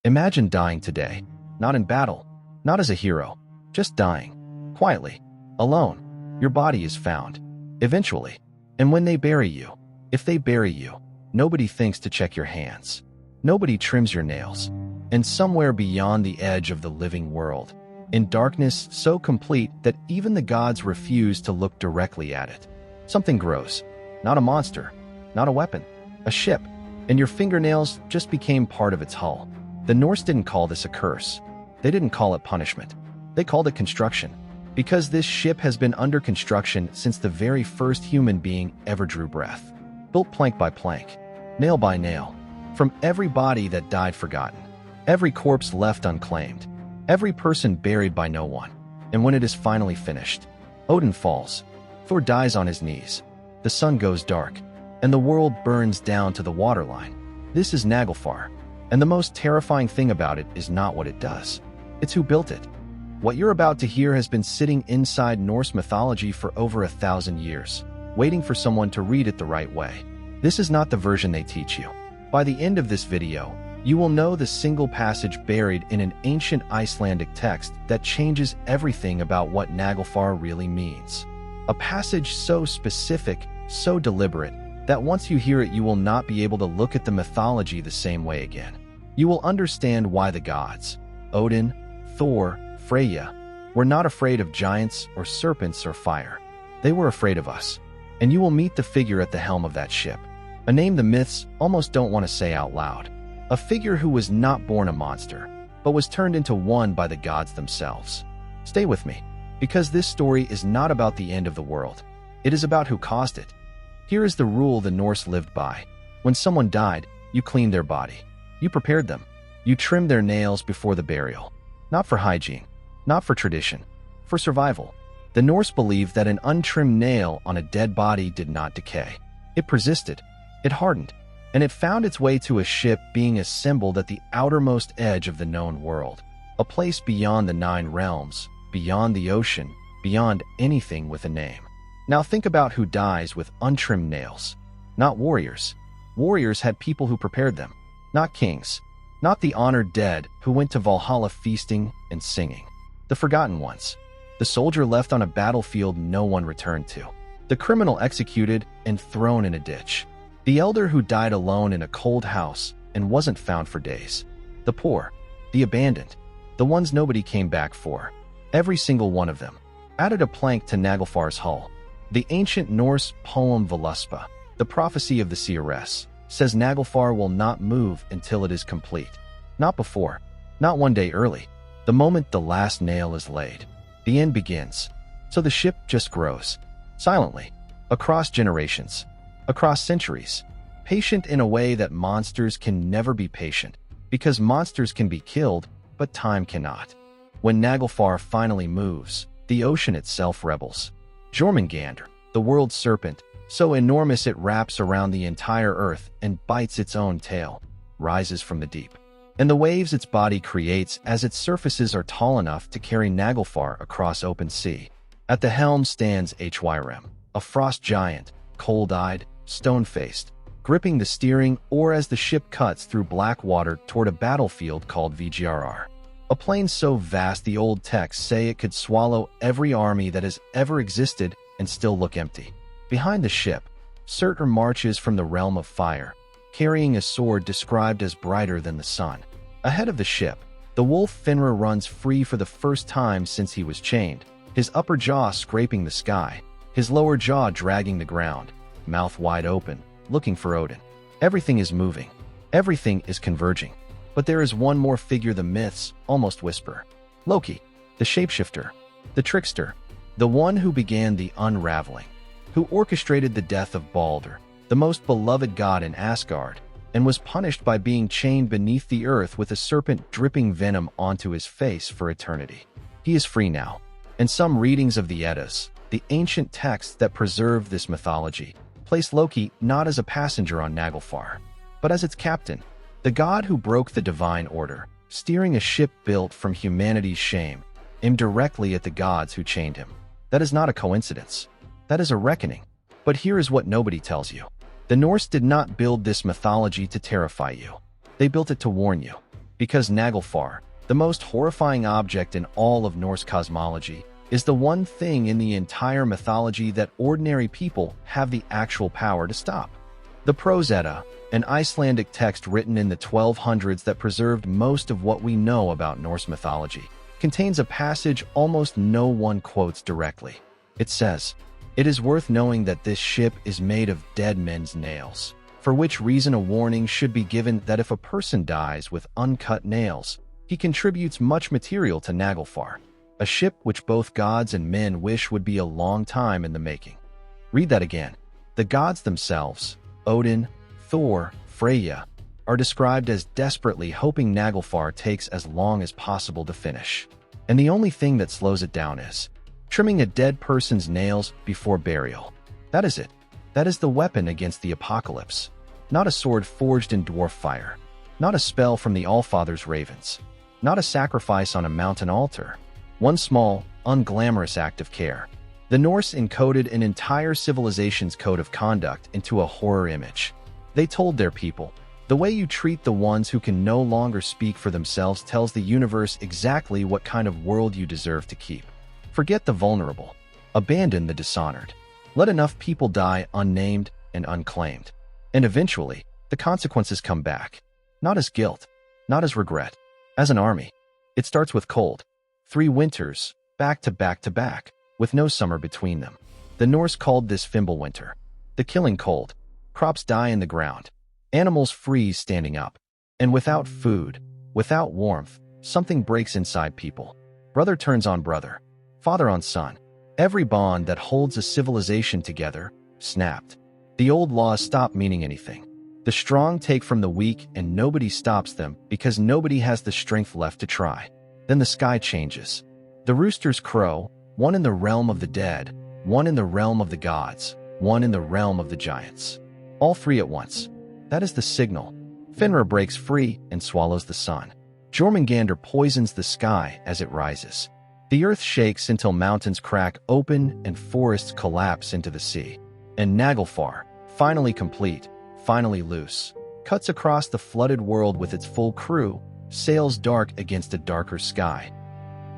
Imagine dying today, not in battle, not as a hero, just dying, quietly, alone. Your body is found, eventually. And when they bury you, if they bury you, nobody thinks to check your hands. Nobody trims your nails. And somewhere beyond the edge of the living world, in darkness so complete that even the gods refuse to look directly at it, something grows. Not a monster, not a weapon, a ship, and your fingernails just became part of its hull. The Norse didn't call this a curse. They didn't call it punishment. They called it construction, because this ship has been under construction since the very first human being ever drew breath. Built plank by plank, nail by nail, from every body that died forgotten, every corpse left unclaimed, every person buried by no one. And when it is finally finished, Odin falls, Thor dies on his knees, the sun goes dark, and the world burns down to the waterline. This is Naglfar, and the most terrifying thing about it is not what it does. It's who built it. What you're about to hear has been sitting inside Norse mythology for over 1,000 years, waiting for someone to read it the right way. This is not the version they teach you. By the end of this video, you will know the single passage buried in an ancient Icelandic text that changes everything about what Naglfar really means. A passage so specific, so deliberate, that once you hear it you will not be able to look at the mythology the same way again. You will understand why the gods, Odin, Thor, Freyja, were not afraid of giants or serpents or fire. They were afraid of us. And you will meet the figure at the helm of that ship, a name the myths almost don't want to say out loud. A figure who was not born a monster, but was turned into one by the gods themselves. Stay with me, because this story is not about the end of the world. It is about who caused it. Here is the rule the Norse lived by. When someone died, you cleaned their body. You prepared them. You trimmed their nails before the burial. Not for hygiene, not for tradition, for survival. The Norse believed that an untrimmed nail on a dead body did not decay. It persisted, it hardened, and it found its way to a ship being assembled at the outermost edge of the known world, a place beyond the 9 realms, beyond the ocean, beyond anything with a name. Now think about who dies with untrimmed nails. Not warriors. Warriors had people who prepared them. Not kings. Not the honored dead who went to Valhalla feasting and singing. The forgotten ones. The soldier left on a battlefield no one returned to. The criminal executed and thrown in a ditch. The elder who died alone in a cold house and wasn't found for days. The poor. The abandoned. The ones nobody came back for. Every single one of them added a plank to Naglfar's hull. The ancient Norse poem Völuspá, the prophecy of the seeress, says Naglfar will not move until it is complete. Not before, not one day early. The moment the last nail is laid, the end begins. So the ship just grows, silently, across generations, across centuries, patient in a way that monsters can never be patient, because monsters can be killed, but time cannot. When Naglfar finally moves, the ocean itself rebels. Jormungandr, the world serpent, so enormous it wraps around the entire earth and bites its own tail, rises from the deep. And the waves its body creates as its surfaces are tall enough to carry Naglfar across open sea. At the helm stands Hrym, a frost giant, cold-eyed, stone-faced, gripping the steering oar as the ship cuts through black water toward a battlefield called Vgrr. A plane so vast the old texts say it could swallow every army that has ever existed and still look empty. Behind the ship, Surtur marches from the realm of fire, carrying a sword described as brighter than the sun. Ahead of the ship, the wolf Fenrir runs free for the first time since he was chained, his upper jaw scraping the sky, his lower jaw dragging the ground, mouth wide open, looking for Odin. Everything is moving. Everything is converging. But there is one more figure the myths almost whisper. Loki, the shapeshifter, the trickster, the one who began the unraveling, who orchestrated the death of Baldur, the most beloved god in Asgard, and was punished by being chained beneath the earth with a serpent dripping venom onto his face for eternity. He is free now, and some readings of the Eddas, the ancient texts that preserve this mythology, place Loki not as a passenger on Naglfar, but as its captain, the god who broke the divine order, steering a ship built from humanity's shame, aimed directly at the gods who chained him. That is not a coincidence. That is a reckoning. But here is what nobody tells you. The Norse did not build this mythology to terrify you. They built it to warn you. Because Naglfar, the most horrifying object in all of Norse cosmology, is the one thing in the entire mythology that ordinary people have the actual power to stop. The Prose Edda, an Icelandic text written in the 1200s that preserved most of what we know about Norse mythology, contains a passage almost no one quotes directly. It says, "It is worth knowing that this ship is made of dead men's nails, for which reason a warning should be given that if a person dies with uncut nails, he contributes much material to Naglfar, a ship which both gods and men wish would be a long time in the making." Read that again. The gods themselves, Odin, Thor, Freyja, are described as desperately hoping Naglfar takes as long as possible to finish. And the only thing that slows it down is trimming a dead person's nails before burial. That is it. That is the weapon against the apocalypse. Not a sword forged in dwarf fire. Not a spell from the Allfather's ravens. Not a sacrifice on a mountain altar. One small, unglamorous act of care. The Norse encoded an entire civilization's code of conduct into a horror image. They told their people, "The way you treat the ones who can no longer speak for themselves tells the universe exactly what kind of world you deserve to keep. Forget the vulnerable. Abandon the dishonored. Let enough people die unnamed and unclaimed. And eventually, the consequences come back. Not as guilt, not as regret, as an army. It starts with cold. 3 winters, back to back to back, with no summer between them. The Norse called this Fimbulwinter. The killing cold. Crops die in the ground. Animals freeze standing up. And without food, without warmth, something breaks inside people. Brother turns on brother. Father on son. Every bond that holds a civilization together snapped. The old laws stop meaning anything. The strong take from the weak and nobody stops them because nobody has the strength left to try. Then the sky changes. The roosters crow, one in the realm of the dead, one in the realm of the gods, one in the realm of the giants. All 3 at once. That is the signal. Fenrir breaks free and swallows the sun. Jormungandr poisons the sky as it rises. The earth shakes until mountains crack open and forests collapse into the sea. And Naglfar, finally complete, finally loose, cuts across the flooded world with its full crew, sails dark against a darker sky.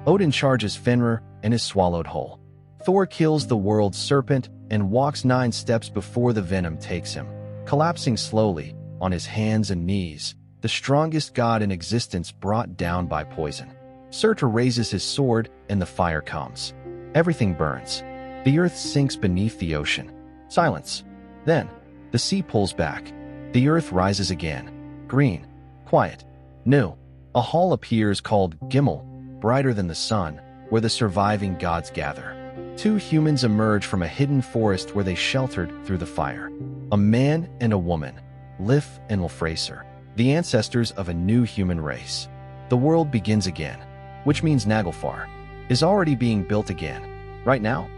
Odin charges Fenrir and is swallowed whole. Thor kills the world's serpent and walks 9 steps before the venom takes him, collapsing slowly, on his hands and knees, the strongest god in existence brought down by poison. Surtur raises his sword and the fire comes. Everything burns. The earth sinks beneath the ocean. Silence. Then, the sea pulls back. The earth rises again. Green. Quiet. New. A hall appears called Gimel, brighter than the sun, where the surviving gods gather. 2 humans emerge from a hidden forest where they sheltered through the fire. A man and a woman, Lif and Ulfrasir, the ancestors of a new human race. The world begins again, which means Naglfar is already being built again, right now.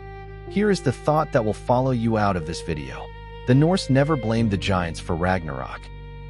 Here is the thought that will follow you out of this video. The Norse never blamed the giants for Ragnarok,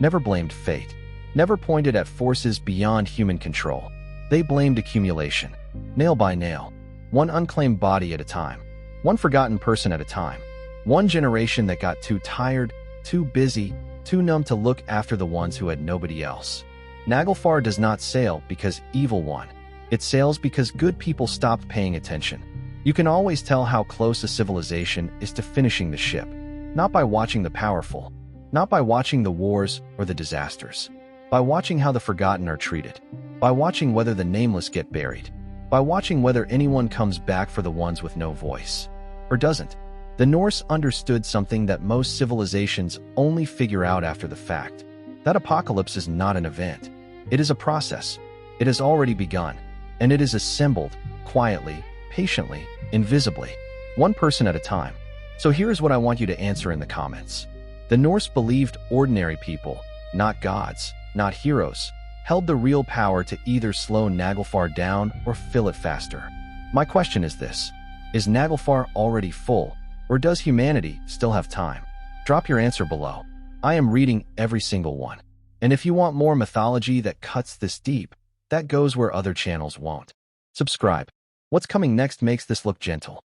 never blamed fate, never pointed at forces beyond human control. They blamed accumulation, nail by nail, one unclaimed body at a time, one forgotten person at a time, one generation that got too tired, too busy, too numb to look after the ones who had nobody else. Naglfar does not sail because evil won. It sails because good people stopped paying attention. You can always tell how close a civilization is to finishing the ship, not by watching the powerful, not by watching the wars or the disasters, by watching how the forgotten are treated, by watching whether the nameless get buried, by watching whether anyone comes back for the ones with no voice, or doesn't. The Norse understood something that most civilizations only figure out after the fact. That apocalypse is not an event. It is a process. It has already begun, and it is assembled, quietly, patiently, invisibly, one person at a time. So here's what I want you to answer in the comments. The Norse believed ordinary people, not gods, not heroes, held the real power to either slow Naglfar down or fill it faster. My question is this: is Naglfar already full, or does humanity still have time? Drop your answer below. I am reading every single one. And if you want more mythology that cuts this deep, that goes where other channels won't. Subscribe. What's coming next makes this look gentle.